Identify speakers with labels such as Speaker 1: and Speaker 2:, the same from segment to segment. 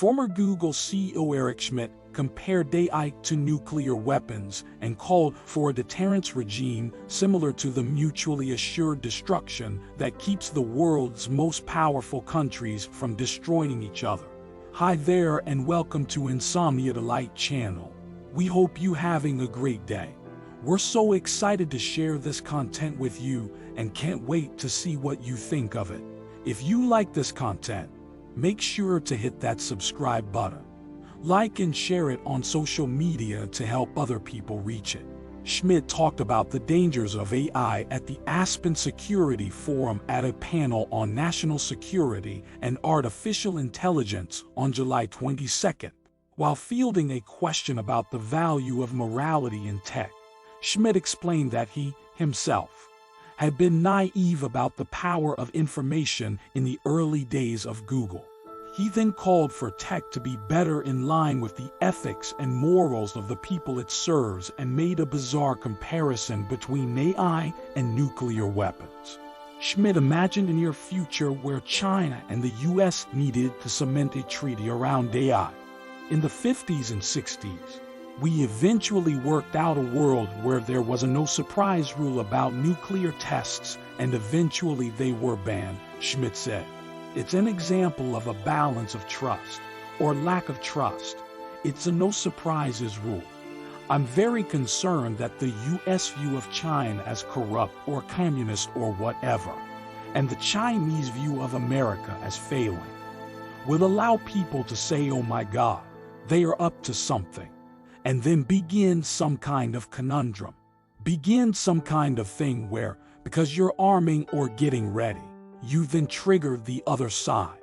Speaker 1: Former Google CEO Eric Schmidt compared AI to nuclear weapons and called for a deterrence regime similar to the mutually assured destruction that keeps the world's most powerful countries from destroying each other. Hi there and welcome to Insomnia Delight channel. We hope you having a great day. We're so excited to share this content with you and can't wait to see what you think of it. If you like this content, make sure to hit that subscribe button. Like and share it on social media to help other people reach it. Schmidt talked about the dangers of AI at the Aspen Security Forum at a panel on national security and artificial intelligence on July 22nd. While fielding a question about the value of morality in tech, Schmidt explained that he, himself, had been naive about the power of information in the early days of Google. He then called for tech to be better in line with the ethics and morals of the people it serves and made a bizarre comparison between AI and nuclear weapons. Schmidt imagined a near future where China and the US needed to cement a treaty around AI. In the 50s and 60s, we eventually worked out a world where there was a no-surprise rule about nuclear tests and eventually they were banned, Schmidt said. It's an example of a balance of trust, or lack of trust. It's a no-surprises rule. I'm very concerned that the US view of China as corrupt or communist or whatever, and the Chinese view of America as failing, will allow people to say, oh my God, they are up to something, and then begin some kind of conundrum. Begin some kind of thing where, because you're arming or getting ready, you then trigger the other side.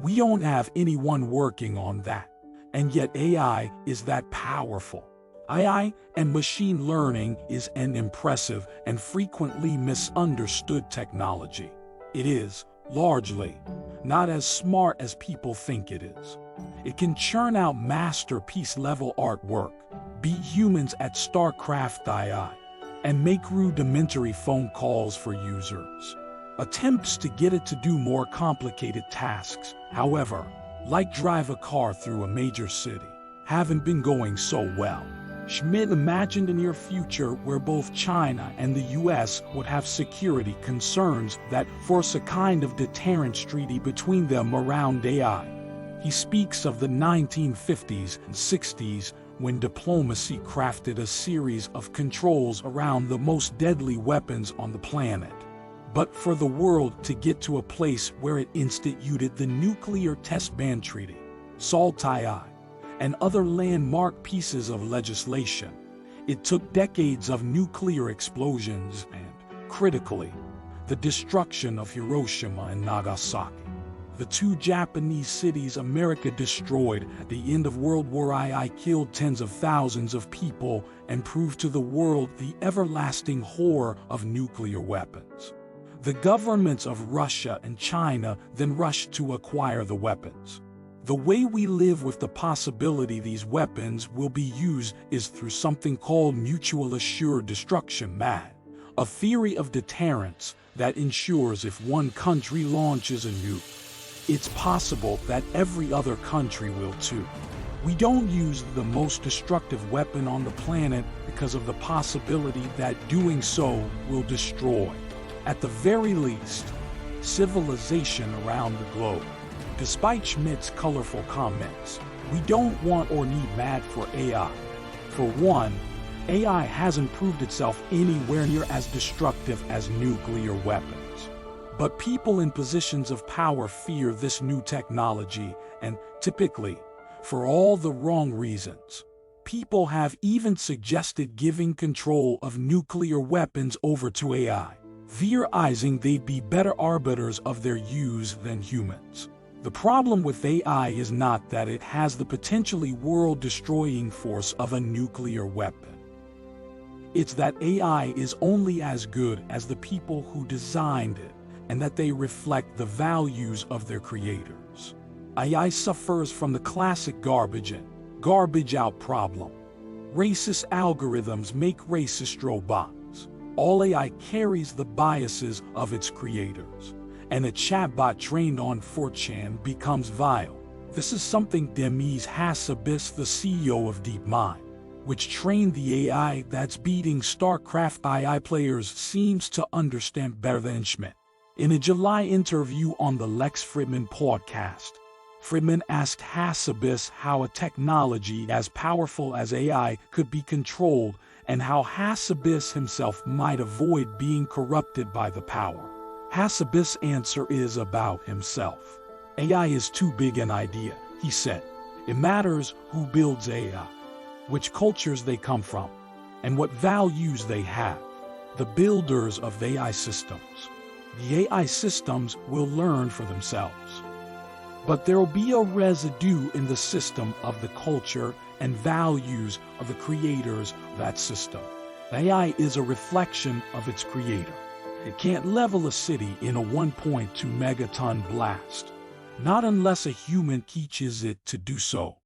Speaker 1: We don't have anyone working on that. And yet AI is that powerful. AI and machine learning is an impressive and frequently misunderstood technology. It is, largely, not as smart as people think it is. It can churn out masterpiece-level artwork, beat humans at StarCraft II, and make rudimentary phone calls for users. Attempts to get it to do more complicated tasks, however, like drive a car through a major city, haven't been going so well. Schmidt imagined a near future where both China and the US would have security concerns that force a kind of deterrence treaty between them around AI. He speaks of the 1950s and 60s when diplomacy crafted a series of controls around the most deadly weapons on the planet. But for the world to get to a place where it instituted the Nuclear Test Ban Treaty, SALT II, and other landmark pieces of legislation, it took decades of nuclear explosions and, critically, the destruction of Hiroshima and Nagasaki. The two Japanese cities America destroyed at the end of World War II killed tens of thousands of people and proved to the world the everlasting horror of nuclear weapons. The governments of Russia and China then rushed to acquire the weapons. The way we live with the possibility these weapons will be used is through something called mutual assured destruction, MAD, a theory of deterrence that ensures if one country launches a nuke, it's possible that every other country will too. We don't use the most destructive weapon on the planet because of the possibility that doing so will destroy, at the very least, civilization around the globe. Despite Schmidt's colorful comments, we don't want or need MAD for AI. For one, AI hasn't proved itself anywhere near as destructive as nuclear weapons. But people in positions of power fear this new technology, and typically, for all the wrong reasons. People have even suggested giving control of nuclear weapons over to AI, theorizing they'd be better arbiters of their use than humans. The problem with AI is not that it has the potentially world-destroying force of a nuclear weapon. It's that AI is only as good as the people who designed it, and that they reflect the values of their creators. AI suffers from the classic garbage in, garbage out problem. Racist algorithms make racist robots. All AI carries the biases of its creators, and a chatbot trained on 4chan becomes vile. This is something Demis Hassabis, the CEO of DeepMind, which trained the AI that's beating StarCraft AI players, seems to understand better than Schmidt. In a July interview on the Lex Fridman podcast, Fridman asked Hassabis how a technology as powerful as AI could be controlled and how Hassabis himself might avoid being corrupted by the power. Hassabis' answer is about himself. AI is too big an idea, he said. It matters who builds AI, which cultures they come from, and what values they have. The builders of AI systems. The AI systems will learn for themselves. But there will be a residue in the system of the culture and values of the creators of that system. AI is a reflection of its creator. It can't level a city in a 1.2 megaton blast, not unless a human teaches it to do so.